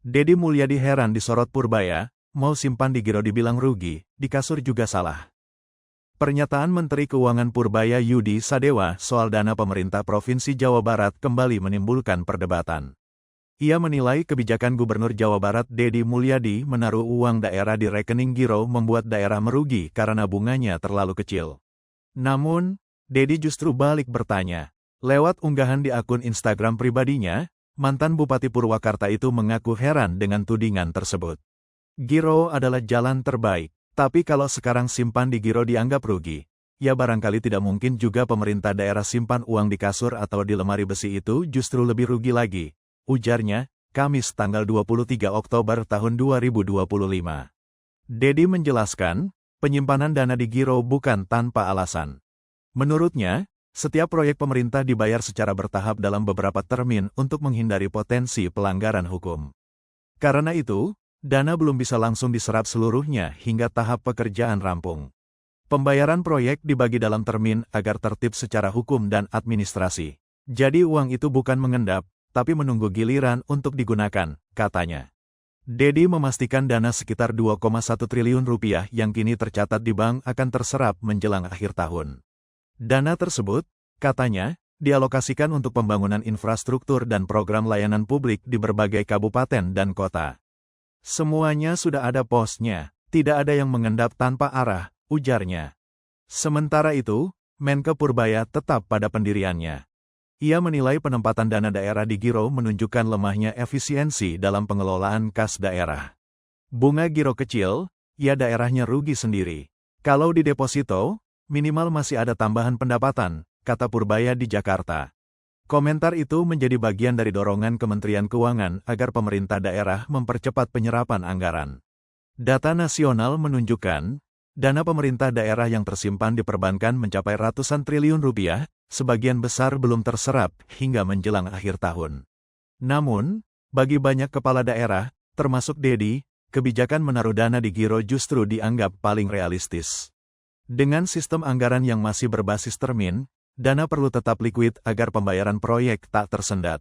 Deddy Mulyadi heran disorot Purbaya, mau simpan di giro dibilang rugi, di kasur juga salah. Pernyataan Menteri Keuangan Purbaya Yudi Sadewa soal dana pemerintah Provinsi Jawa Barat kembali menimbulkan perdebatan. Ia menilai kebijakan Gubernur Jawa Barat Deddy Mulyadi menaruh uang daerah di rekening giro membuat daerah merugi karena bunganya terlalu kecil. Namun, Deddy justru balik bertanya. Lewat unggahan di akun Instagram pribadinya, mantan Bupati Purwakarta itu mengaku heran dengan tudingan tersebut. Giro adalah jalan terbaik. Tapi kalau sekarang simpan di giro dianggap rugi, ya barangkali tidak mungkin juga pemerintah daerah simpan uang di kasur atau di lemari besi itu justru lebih rugi lagi, ujarnya, Kamis tanggal 23 Oktober tahun 2025. Deddy menjelaskan, penyimpanan dana di giro bukan tanpa alasan. Menurutnya, setiap proyek pemerintah dibayar secara bertahap dalam beberapa termin untuk menghindari potensi pelanggaran hukum. Karena itu, dana belum bisa langsung diserap seluruhnya hingga tahap pekerjaan rampung. Pembayaran proyek dibagi dalam termin agar tertib secara hukum dan administrasi. Jadi uang itu bukan mengendap, tapi menunggu giliran untuk digunakan, katanya. Deddy memastikan dana sekitar 2,1 triliun rupiah yang kini tercatat di bank akan terserap menjelang akhir tahun. Dana tersebut, katanya, dialokasikan untuk pembangunan infrastruktur dan program layanan publik di berbagai kabupaten dan kota. Semuanya sudah ada posnya, tidak ada yang mengendap tanpa arah, ujarnya. Sementara itu, Menke Purbaya tetap pada pendiriannya. Ia menilai penempatan dana daerah di giro menunjukkan lemahnya efisiensi dalam pengelolaan kas daerah. Bunga giro kecil, ya daerahnya rugi sendiri. Kalau di deposito, minimal masih ada tambahan pendapatan, kata Purbaya di Jakarta. Komentar itu menjadi bagian dari dorongan Kementerian Keuangan agar pemerintah daerah mempercepat penyerapan anggaran. Data nasional menunjukkan, dana pemerintah daerah yang tersimpan di perbankan mencapai ratusan triliun rupiah, sebagian besar belum terserap hingga menjelang akhir tahun. Namun, bagi banyak kepala daerah, termasuk Deddy, kebijakan menaruh dana di giro justru dianggap paling realistis. Dengan sistem anggaran yang masih berbasis termin, dana perlu tetap likuid agar pembayaran proyek tak tersendat.